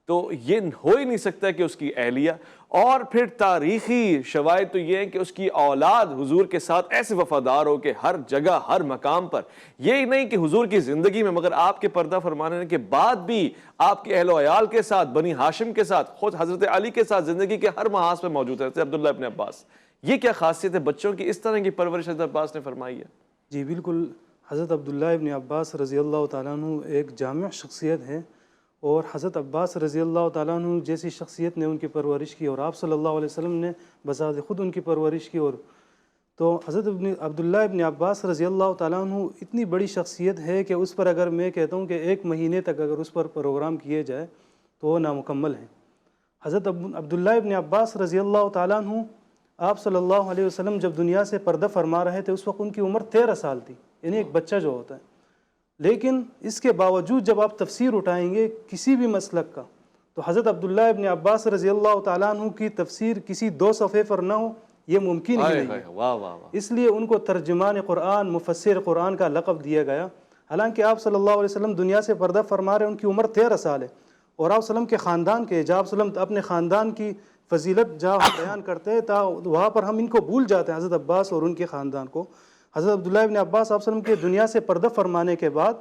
تو یہ ہو ہی نہیں سکتا کہ اس کی اہلیہ, اور پھر تاریخی شواہد تو یہ ہیں کہ اس کی اولاد حضور کے ساتھ ایسے وفادار ہو کہ ہر جگہ ہر مقام پر, یہی نہیں کہ حضور کی زندگی میں مگر آپ کے پردہ فرمانے کے بعد بھی آپ کے اہل و عیال کے ساتھ, بنی ہاشم کے ساتھ, خود حضرت علی کے ساتھ زندگی کے ہر محاذ پہ موجود ہے. عبداللہ ابن عباس, یہ کیا خاصیت ہے بچوں کی اس طرح کی پرورش حضرت عباس نے فرمائی ہے؟ جی بالکل, حضرت عبداللہ ابن عباس رضی اللہ تعالیٰ عنہ ایک جامع شخصیت ہے, اور حضرت عباس رضی اللہ تعالیٰ عنہ جیسی شخصیت نے ان کی پرورش کی, اور آپ صلی اللہ علیہ وسلم نے بذات خود ان کی پرورش کی. اور تو حضرت عبداللہ ابن عباس رضی اللہ تعالیٰ عنہ اتنی بڑی شخصیت ہے کہ اس پر اگر میں کہتا ہوں کہ 1 مہینے تک اگر اس پر پروگرام کیے جائے تو وہ نامکمل ہے. حضرت عبداللہ ابن عباس رضی اللہ تعالیٰ عنہ آپ صلی اللہ علیہ وسلم جب دنیا سے پردہ فرما رہے تھے اس وقت ان کی عمر 13 سال تھی, یعنی ایک بچہ جو ہوتا ہے. لیکن اس کے باوجود جب آپ تفسیر اٹھائیں گے کسی بھی مسلک کا, تو حضرت عبداللہ ابن عباس رضی اللہ تعالیٰ عنہ کی تفسیر کسی 2 صفحے پر نہ ہو, یہ ممکن ہی نہیں ہے. اس لیے ان کو ترجمان قرآن, مفسر قرآن کا لقب دیا گیا. حالانکہ آپ صلی اللہ علیہ وسلم دنیا سے پردہ فرما رہے, ان کی عمر 13 سال ہے, اور آپ وسلم کے خاندان کے, جب آپ وسلم اپنے خاندان کی فضیلت جہاں بیان کرتے ہیں وہاں پر ہم ان کو بھول جاتے ہیں, حضرت عباس اور ان کے خاندان کو. حضرت عبداللہ ابن عباس آپ وسلم کے دنیا سے پردہ فرمانے کے بعد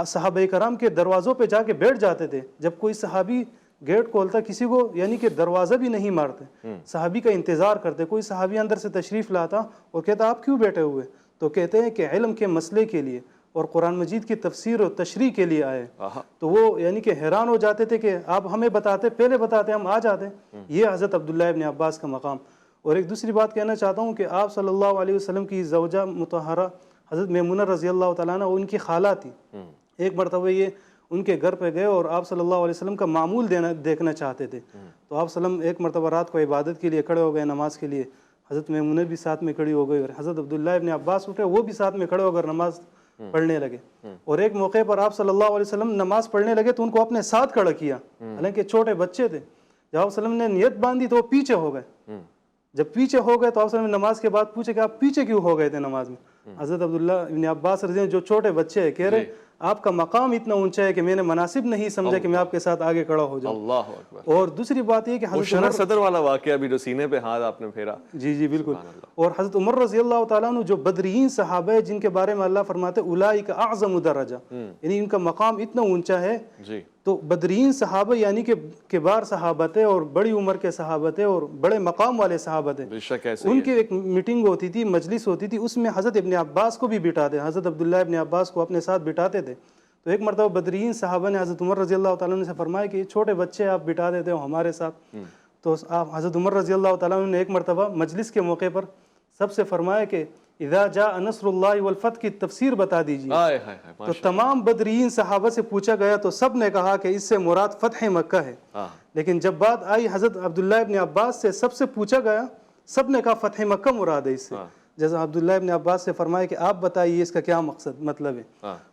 صحابہ کرام کے دروازوں پہ جا کے بیٹھ جاتے تھے. جب کوئی صحابی گیٹ کھولتا کسی کو, یعنی کہ دروازہ بھی نہیں مارتے, صحابی کا انتظار کرتے. کوئی صحابی اندر سے تشریف لاتا اور کہتا آپ کیوں بیٹھے ہوئے, تو کہتے ہیں کہ علم کے مسئلے کے لیے اور قرآن مجید کی تفسیر اور تشریح کے لیے آئے. تو وہ یعنی کہ حیران ہو جاتے تھے کہ آپ ہمیں بتاتے, پہلے بتاتے ہم آ جاتے. یہ حضرت عبداللہ ابن عباس کا مقام. اور ایک دوسری بات کہنا چاہتا ہوں کہ آپ صلی اللہ علیہ وسلم کی زوجہ مطہرہ حضرت میمونہ رضی اللہ تعالیٰ عنہ، وہ ان کی خالہ تھی. ایک مرتبہ یہ ان کے گھر پہ گئے اور آپ صلی اللہ علیہ وسلم کا معمول دیکھنا چاہتے تھے. تو آپ صلی اللہ علیہ وسلم ایک مرتبہ رات کو عبادت کے لیے کھڑے ہو گئے، نماز کے لیے. حضرت میمونہ بھی ساتھ میں کھڑی ہو گئی اور حضرت عبداللہ ابن عباس اٹھے، وہ بھی ساتھ میں کھڑے ہو کر نماز پڑھنے لگے. اور ایک موقع پر آپ صلی اللہ علیہ وسلم نماز پڑھنے لگے تو ان کو اپنے ساتھ کھڑا کیا، حالانکہ چھوٹے بچے تھے. جب آپ صلی اللہ علیہ وسلم نے نیت باندھی تو وہ پیچھے ہو گئے. جب پیچھے ہو گئے تو آپ صلی اللہ علیہ وسلم نماز کے بعد پوچھے کہ آپ پیچھے کیوں ہو گئے تھے نماز میں؟ حضرت عبداللہ ابن عباس رضی اللہ عنہ جو چھوٹے بچے ہیں کہہ رہے آپ کا مقام اتنا اونچا ہے کہ میں نے مناسب نہیں سمجھا کہ میں آپ کے ساتھ آگے کھڑا ہو جاؤں. اللہ اکبر. اور دوسری بات یہ کہ وہ شرح صدر والا واقعہ بھی جو سینے پہ ہاتھ آپ نے پھیرا. جی بالکل. اور حضرت عمر رضی اللہ تعالیٰ عنہ جو بدرین صحابہ ہیں جن کے بارے میں اللہ فرماتے اولئک اعظم درجہ، یعنی ان کا مقام اتنا اونچا ہے. جی. تو بدرین صحابہ یعنی کہ کبار صحابہ تھے اور بڑی عمر کے صحابہ تھے اور بڑے مقام والے صحابہ تھے. بے شک ایسے ان کی ایک میٹنگ ہوتی تھی، مجلس ہوتی تھی، اس میں حضرت ابن عباس کو بھی بٹھاتے، حضرت عبداللہ ابن عباس کو اپنے ساتھ بٹھاتے تھے. تو ایک مرتبہ بدرین صحابہ نے حضرت عمر رضی اللہ تعالیٰ عنہ سے فرمایا کہ چھوٹے بچے آپ بٹھا دیتے ہو ہمارے ساتھ. تو آپ حضرت عمر رضی اللہ تعالیٰ عنہ نے ایک مرتبہ مجلس کے موقع پر سب سے فرمایا کہ اذا جاء نصر اللہ والفتح کی تفسیر بتا دیجیے. تو تمام بدرین صحابہ سے پوچھا گیا تو سب نے کہا کہ اس سے مراد فتح مکہ ہے. لیکن جب بات آئی حضرت عبداللہ ابن عباس سے، سب سے پوچھا گیا، سب نے کہا فتح مکہ مراد ہے اس سے. جیسا عبداللہ ابن عباس سے فرمایا کہ آپ بتائیے اس کا کیا مطلب ہے.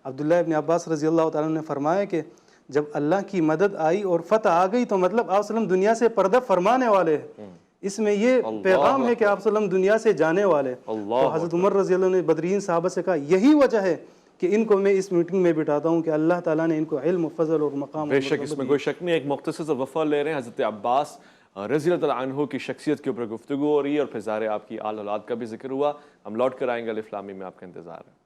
عبداللہ ابن عباس رضی اللہ تعالیٰ نے فرمایا کہ جب اللہ کی مدد آئی اور فتح آ گئی تو مطلب آپ صلی اللہ علیہ وسلم دنیا سے پردہ فرمانے والے ہیں. اس میں یہ پیغام ہے کہ آپ صلی اللہ علیہ وسلم دنیا سے جانے والے. تو حضرت عمر رضی اللہ عنہ نے بدرین صحابہ سے کہا یہی وجہ ہے کہ ان کو میں اس میٹنگ میں بٹھاتا ہوں کہ اللہ تعالیٰ نے ان کو علم و فضل اور مقام. بے شک اس میں کوئی شک نہیں. ایک مختصر وفا لے رہے ہیں. حضرت عباس رضی اللہ عنہ کی شخصیت کے اوپر گفتگو ہو رہی ہے اور پھر ظاہر آپ کی آل اولاد کا بھی ذکر ہوا. ہم لوٹ کر آئیں گے. الف لام میم میں آپ کا انتظار ہے.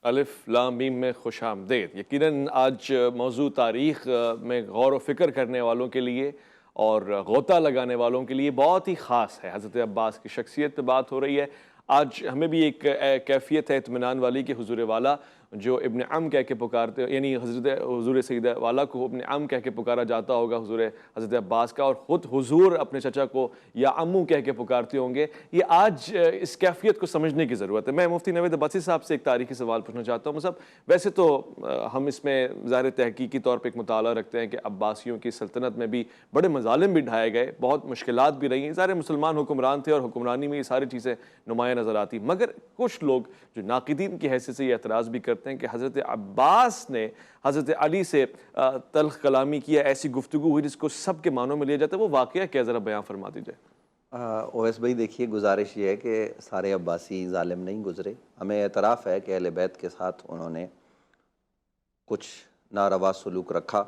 الف لام میم میں خوش آمدید. یقیناً آج موضوع تاریخ میں غور و فکر کرنے والوں کے لیے اور غوطہ لگانے والوں کے لیے بہت ہی خاص ہے. حضرت عباس کی شخصیت پہ بات ہو رہی ہے. آج ہمیں بھی ایک کیفیت ہے اطمینان والی کہ حضور والا جو ابن عم کہہ کے پکارتے، یعنی حضور سید والا کو ابن عم کہہ کے پکارا جاتا ہوگا حضرت عباس کا، اور خود حضور اپنے چچا کو یا عمو کہہ کے پکارتے ہوں گے. یہ آج اس کیفیت کو سمجھنے کی ضرورت ہے. میں مفتی نوید عباسی صاحب سے ایک تاریخی سوال پوچھنا چاہتا ہوں. صاحب ویسے تو ہم اس میں ظاہر تحقیقی طور پہ ایک مطالعہ رکھتے ہیں کہ عباسیوں کی سلطنت میں بھی بڑے مظالم بھی ڈھائے گئے، بہت مشکلات بھی رہی ہیں. ظاہر مسلمان حکمران تھے اور حکمرانی میں یہ ساری چیزیں نمایاں نظر آتی. مگر کچھ لوگ جو ناقدین کی حیثیت سے یہ اعتراض بھی کرتے ہیں کہ حضرت عباس نے حضرت علی سے تلخ کلامی کیا، ایسی گفتگو ہوئی جس کو سب کے معنوں میں لیا جاتا ہے. وہ واقعہ کیا، ذرا بیان فرما دیجیے. اویس بھائی دیکھیے، گزارش یہ ہے کہ سارے عباسی ظالم نہیں گزرے. ہمیں اعتراف ہے کہ اہل بیت کے ساتھ انہوں نے کچھ ناروا سلوک رکھا،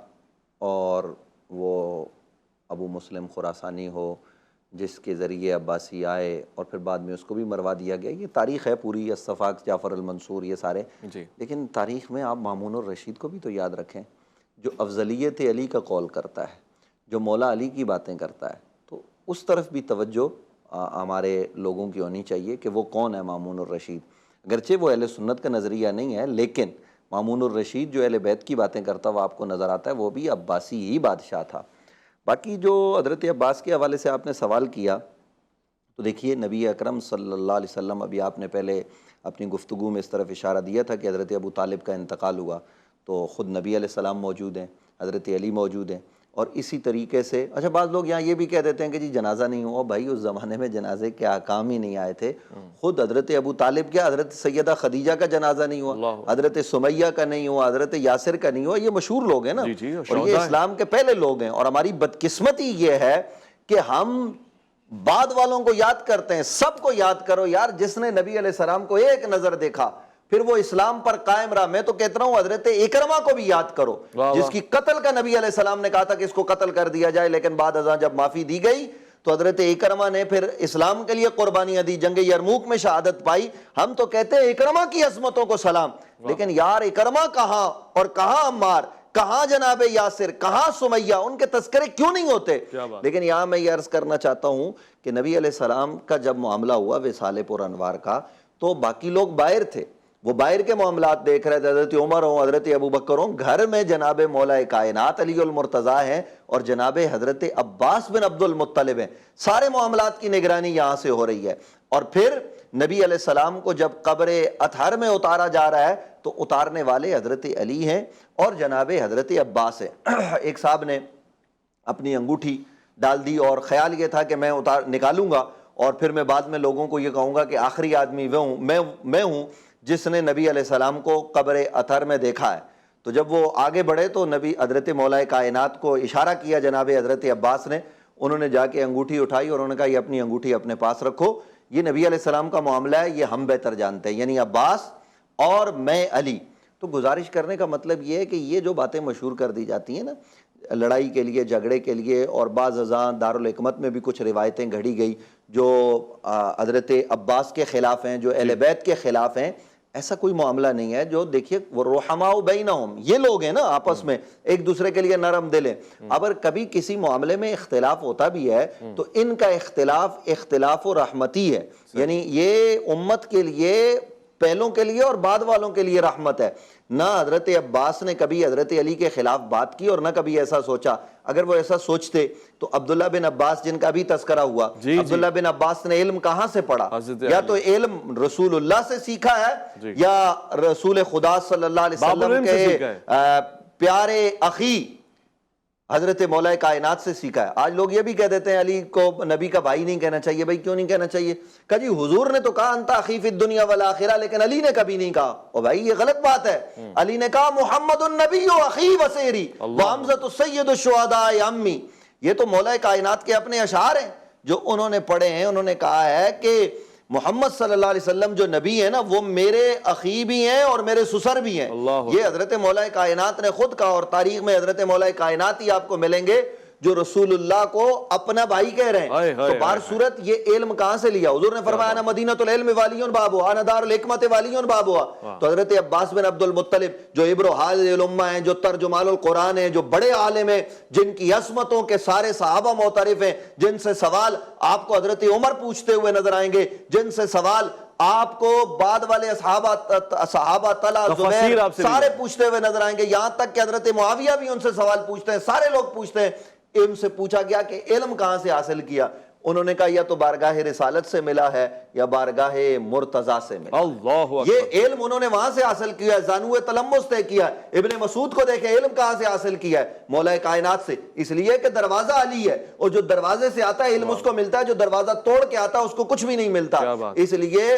اور وہ ابو مسلم خراسانی ہو جس کے ذریعے عباسی آئے اور پھر بعد میں اس کو بھی مروا دیا گیا. یہ تاریخ ہے پوری، الصفاق، جعفر المنصور، یہ سارے. لیکن تاریخ میں آپ مامون الرشید کو بھی تو یاد رکھیں، جو افضلیت علی کا قول کرتا ہے، جو مولا علی کی باتیں کرتا ہے. تو اس طرف بھی توجہ ہمارے لوگوں کی ہونی چاہیے کہ وہ کون ہے مامون الرشید. اگرچہ وہ اہل سنت کا نظریہ نہیں ہے، لیکن مامون الرشید جو اہل بیت کی باتیں کرتا وہ آپ کو نظر آتا ہے، وہ بھی عباسی ہی بادشاہ تھا. باقی جو حضرت عباس کے حوالے سے آپ نے سوال کیا، تو دیکھیے نبی اکرم صلی اللہ علیہ وسلم، ابھی آپ نے پہلے اپنی گفتگو میں اس طرف اشارہ دیا تھا کہ حضرت ابو طالب کا انتقال ہوا، تو خود نبی علیہ السلام موجود ہیں، حضرت علی موجود ہیں. اور اسی طریقے سے اچھا بعض لوگ یہاں یہ بھی کہہ دیتے ہیں کہ جی جنازہ نہیں ہوا. بھائی اس زمانے میں جنازے کے احکام ہی نہیں آئے تھے. خود حضرت ابو طالب کیا، حضرت سیدہ خدیجہ کا جنازہ نہیں ہوا، حضرت سمیہ کا نہیں ہوا، حضرت یاسر کا نہیں ہوا. یہ مشہور لوگ ہیں نا، اور یہ اسلام کے پہلے لوگ ہیں. اور ہماری بدقسمتی یہ ہے کہ ہم بعد والوں کو یاد کرتے ہیں. سب کو یاد کرو یار، جس نے نبی علیہ السلام کو ایک نظر دیکھا پھر وہ اسلام پر قائم رہا. میں تو کہتا ہوں حضرت اکرمہ کو بھی یاد کرو، جس کی قتل کا نبی علیہ السلام نے کہا تھا کہ اس کو قتل کر دیا جائے، لیکن بعد ازاں جب معافی دی گئی تو حضرت اکرمہ نے پھر اسلام کے لیے قربانیاں دی، جنگ یرموک میں شہادت پائی. ہم تو کہتے ہیں اکرمہ کی عظمتوں کو سلام، لیکن یار اکرمہ کہاں اور کہاں عمار. کہاں جناب یاسر، کہاں سمیہ، ان کے تذکرے کیوں نہیں ہوتے؟ لیکن یہاں میں یہ عرض کرنا چاہتا ہوں کہ نبی علیہ السلام کا جب معاملہ ہوا وصال پر انوار کا تو باقی لوگ باہر تھے، وہ باہر کے معاملات دیکھ رہے تھے، حضرت عمر ہوں، حضرت ابو بکر ہوں، گھر میں جناب مولا کائنات علی المرتضیٰ ہیں اور جناب حضرت عباس بن عبد المطلب ہیں، سارے معاملات کی نگرانی یہاں سے ہو رہی ہے۔ اور پھر نبی علیہ السلام کو جب قبر اطہر میں اتارا جا رہا ہے تو اتارنے والے حضرت علی ہیں اور جناب حضرت عباس ہیں۔ ایک صاحب نے اپنی انگوٹھی ڈال دی اور خیال یہ تھا کہ میں نکالوں گا اور پھر میں بعد میں لوگوں کو یہ کہوں گا کہ آخری آدمی میں ہوں جس نے نبی علیہ السلام کو قبر اطہر میں دیکھا ہے۔ تو جب وہ آگے بڑھے تو نبی حضرت مولا کائنات کو اشارہ کیا جناب حضرت عباس نے، انہوں نے جا کے انگوٹھی اٹھائی اور انہوں نے کہا یہ اپنی انگوٹھی اپنے پاس رکھو، یہ نبی علیہ السلام کا معاملہ ہے، یہ ہم بہتر جانتے ہیں، یعنی عباس اور میں علی۔ تو گزارش کرنے کا مطلب یہ ہے کہ یہ جو باتیں مشہور کر دی جاتی ہیں نا لڑائی کے لیے، جھگڑے کے لیے، اور بعض ازاں دارالحکمت میں بھی کچھ روایتیں گھڑی گئی جو حضرت عباس کے خلاف ہیں، جو اہل بیت کے خلاف ہیں، ایسا کوئی معاملہ نہیں ہے۔ جو دیکھیے وہ رحماء بینہم، یہ لوگ ہیں نا آپس میں ایک دوسرے کے لیے نرم دل ہیں، اگر کبھی کسی معاملے میں اختلاف ہوتا بھی ہے تو ان کا اختلاف و رحمتی ہے، یعنی یہ امت کے لیے، پہلوں کے لیے اور بعد والوں کے لیے رحمت ہے۔ نہ حضرت عباس نے کبھی حضرت علی کے خلاف بات کی اور نہ کبھی ایسا سوچا۔ اگر وہ ایسا سوچتے تو عبداللہ بن عباس جن کا بھی تذکرہ ہوا، عبداللہ بن عباس نے علم کہاں سے پڑھا؟ یا تو علم رسول اللہ سے سیکھا ہے یا رسول خدا صلی اللہ علیہ وسلم کے پیارے اخی حضرت مولا کائنات سے سیکھا ہے۔ آج لوگ یہ بھی کہہ دیتے ہیں علی کو نبی کا بھائی نہیں کہنا چاہیے۔ بھائی کیوں نہیں کہنا چاہیے؟ کہ جی حضور نے تو کہا انت اخی فی الدنیا والآخرہ، لیکن علی نے کبھی نہیں کہا۔ اور بھائی یہ غلط بات ہے، علی نے کہا محمد النبی و اخی وسیری وحمزۃ السید الشہداء امی۔ یہ تو مولا کائنات کے اپنے اشعار ہیں جو انہوں نے پڑھے ہیں۔ انہوں نے کہا ہے کہ محمد صلی اللہ علیہ وسلم جو نبی ہے نا وہ میرے اخی بھی ہیں اور میرے سسر بھی ہیں۔ یہ حضرت مولا کائنات نے خود کہا، اور تاریخ میں حضرت مولا کائنات ہی آپ کو ملیں گے جو رسول اللہ کو اپنا بھائی کہہ رہے ہیں۔ تو بار صورت یہ علم کہاں سے لیا؟ حضور نے فرمایا انا مدینۃ العلم والی بابو انا دار الحکمت والی بابو۔ تو حضرت عباس بن عبد المطلب جو ابر و حال الامہ ہیں، جو ترجمان القرآن ہیں، جو بڑے عالم ہیں، جن کی عصمتوں کے سارے صحابہ معترف ہیں، جن سے سوال آپ کو حضرت عمر پوچھتے ہوئے نظر آئیں گے، جن سے سوال آپ کو بعد والے صحابہ طلحہ زبیر سارے پوچھتے ہوئے نظر آئیں گے، یہاں تک کہ حضرت معاویہ بھی ان سے سوال پوچھتے ہیں، سارے لوگ پوچھتے ہیں۔ ان سے پوچھا گیا کہ علم کہاں سے حاصل کیا؟ انہوں نے کہا یا تو بارگاہ رسالت سے ملا ہے یا بارگاہ مرتضیٰ سے ملا ہے۔ یہ علم انہوں نے وہاں سے حاصل کیا ہے، زانوِ تلمس طے کیا ہے۔ ابن مسعود کو دیکھیں علم کہاں سے حاصل کیا ہے؟ مولا کائنات سے، اس لیے کہ دروازہ علی ہے، اور جو دروازے سے آتا ہے علم اس کو ملتا ہے، جو دروازہ توڑ کے آتا ہے اس کو کچھ بھی نہیں ملتا۔ اس لیے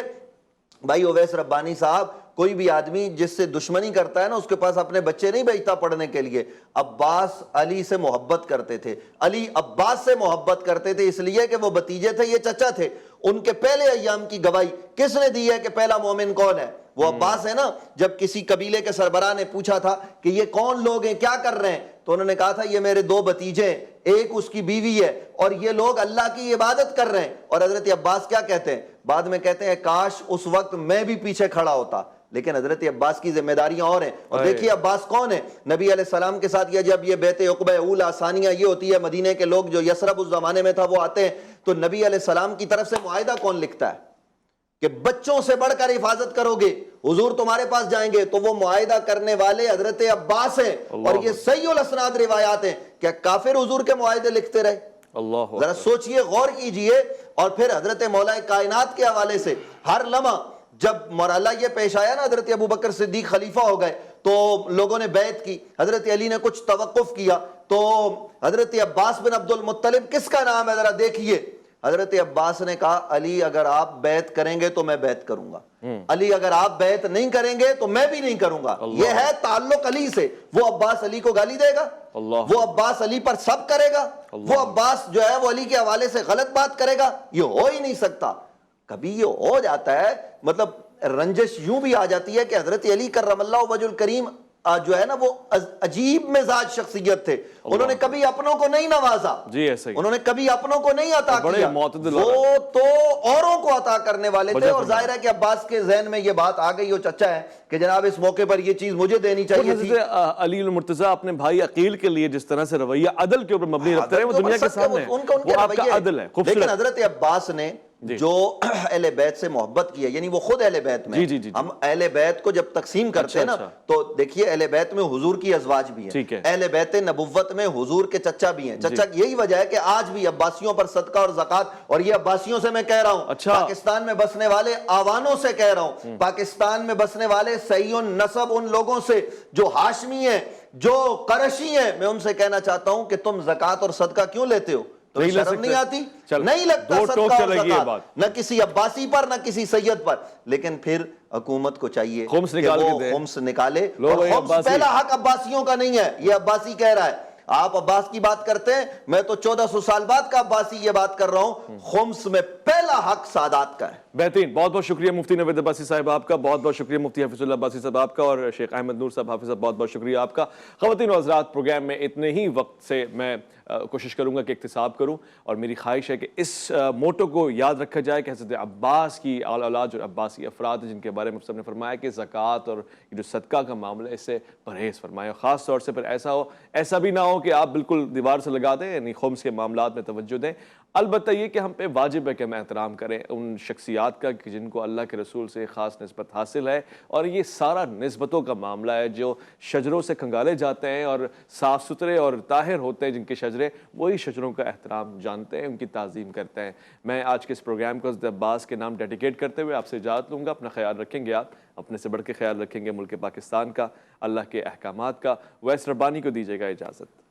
بھائی اویس ربانی صاحب، کوئی بھی آدمی جس سے دشمنی کرتا ہے نا اس کے پاس اپنے بچے نہیں بھیجتا پڑھنے کے لیے۔ عباس علی سے محبت کرتے تھے، علی عباس سے محبت کرتے تھے، اس لیے کہ وہ بھتیجے تھے، یہ چچا تھے۔ ان کے پہلے ایام کی گواہی کس نے دی ہے کہ پہلا مومن کون ہے؟ وہ عباس ہے نا۔ جب کسی قبیلے کے سربراہ نے پوچھا تھا کہ یہ کون لوگ ہیں، کیا کر رہے ہیں، تو انہوں نے کہا تھا یہ میرے دو بھتیجے ہیں، ایک اس کی بیوی ہے، اور یہ لوگ اللہ کی عبادت کر رہے ہیں۔ اور حضرت عباس کیا کہتے ہیں؟ بعد میں کہتے ہیں کاش اس وقت میں بھی پیچھے کھڑا ہوتا۔ لیکن حضرت عباس کی ذمہ داریاں اور ہیں۔ اور دیکھیے عباس کون ہے؟ نبی علیہ السلام کے ساتھ جب یہ بیعت عقبہ اولیٰ ثانیہ یہ ہوتی ہے، مدینہ کے لوگ جو یثرب اس زمانے میں تھا وہ آتے ہیں، تو نبی علیہ السلام کی طرف سے معاہدہ کون لکھتا ہے کہ بچوں سے بڑھ کر حفاظت کرو گے، حضور تمہارے پاس جائیں گے؟ تو وہ معاہدہ کرنے والے حضرت عباس ہیں، اور یہ صحیح الاسناد روایات ہیں۔ کیا کافر حضور کے معاہدے لکھتے رہے؟ ذرا سوچئے، غور کیجئے۔ اور پھر حضرت مولا کائنات کے حوالے سے ہر لمحہ جب مرحلہ یہ پیش آیا نا، حضرت ابو بکر صدیق خلیفہ ہو گئے تو لوگوں نے بیعت کی، حضرت علی نے کچھ توقف کیا، تو حضرت عباس بن عبد المطلب کس کا نام ہے ذرا دیکھیے۔ حضرت عباس نے کہا علی اگر آپ بیعت کریں گے تو میں بیعت کروں گا، علی اگر آپ بیعت نہیں کریں گے تو میں بھی نہیں کروں گا۔ یہ ہے تعلق علی سے۔ وہ عباس علی کو گالی دے گا؟ وہ عباس علی پر سب کرے گا؟ وہ عباس جو ہے وہ علی کے حوالے سے غلط بات کرے گا؟ یہ ہو ہی نہیں سکتا۔ کبھی یہ ہو جاتا ہے، مطلب رنجش یوں بھی آ جاتی ہے کہ حضرت علی کرم اللہ وجہ الکریم جو ہے نا وہ عجیب مزاج شخصیت تھے. انہوں نے کبھی اپنوں کو نہیں نوازا, جی ایسے ہی, انہوں نے کبھی اپنوں کو نہیں عطا بڑے کیا, معتدل وہ تو اوروں کو عطا کرنے والے تھے. اور ظاہر ہے کہ عباس کے ذہن میں یہ بات آ گئی, وہ چچا ہے کہ جناب اس موقع پر یہ چیز مجھے دینی چاہیے تھی. علی المرتضیٰ اپنے بھائی عقیل کے لیے جس طرح سے رویہ عدل کے اوپر مبنی رکھتے ہیں وہ دنیا کے سامنے ہے, وہ آپ کا عدل ہے. لیکن حضرت عباس نے جو اہل بیت سے محبت کی ہے, یعنی وہ خود اہل بیت میں, ہم اہل بیت کو جب تقسیم کرتے ہیں نا تو دیکھیے اہل بیت میں حضور کی ازواج بھی ہیں, اہل بیت نبوت میں حضور کے چچا بھی ہیں. چچا یہی وجہ ہے کہ آج بھی عباسیوں پر صدقہ اور زکوٰۃ, اور یہ عباسیوں سے میں کہہ رہا ہوں, پاکستان میں بسنے والے آوانوں سے کہہ رہا ہوں, پاکستان میں بسنے والے صحیح النسب ان لوگوں سے جو ہاشمی ہیں, جو قرشی ہیں, میں ان سے کہنا چاہتا ہوں کہ تم زکوٰۃ اور صدقہ کیوں لیتے ہو؟ تمہیں شرم نہیں آتی؟ نہیں لگتا صدقہ اور زکوٰۃ, نہ کسی عباسی پر نہ کسی سید پر. لیکن پھر حکومت کو چاہیے کہ وہ خمس نکالے, اور خمس پہلا حق عباسیوں کا نہیں ہے, یہ عباسی کہہ رہا ہے. آپ عباس کی بات کرتے ہیں, میں تو 1400 سال بعد کا عباسی یہ بات کر رہا ہوں, خمس میں پہلا حق سادات کا ہے. بہترین, بہت بہت شکریہ مفتی نوید عباسی صاحب آپ کا, بہت بہت شکریہ مفتی حفیظ اللہ عباسی صاحب آپ کا, اور شیخ احمد نور صاحب حافظ صاحب بہت بہت شکریہ آپ کا. خواتین و حضرات, پروگرام میں اتنے ہی وقت سے میں کوشش کروں گا کہ اختصاب کروں, اور میری خواہش ہے کہ اس موٹو کو یاد رکھا جائے کہ حضرت عباس کی اولاد اور عباسی افراد جن کے بارے میں سب نے فرمایا کہ زکوٰۃ اور یہ جو صدقہ کا معاملہ ہے اس سے پرہیز فرمائے, اور خاص طور سے پھر ایسا بھی نہ ہو کہ آپ بالکل دیوار سے لگا دیں, یعنی خمس کے معاملات میں توجہ دیں. البتہ یہ کہ ہم پہ واجب ہے کہ ہم احترام کریں ان شخصیات کا کہ جن کو اللہ کے رسول سے خاص نسبت حاصل ہے, اور یہ سارا نسبتوں کا معاملہ ہے. جو شجروں سے کھنگالے جاتے ہیں اور صاف ستھرے اور طاہر ہوتے ہیں جن کے شجرے, وہی شجروں کا احترام جانتے ہیں, ان کی تعظیم کرتے ہیں. میں آج کے اس پروگرام کو حضرت عباس کے نام ڈیڈیکیٹ کرتے ہوئے آپ سے اجازت لوں گا. اپنا خیال رکھیں گے, آپ اپنے سے بڑھ کے خیال رکھیں گے ملک پاکستان کا, اللہ کے احکامات کا. ویس ربانی کو دیجیے گا اجازت.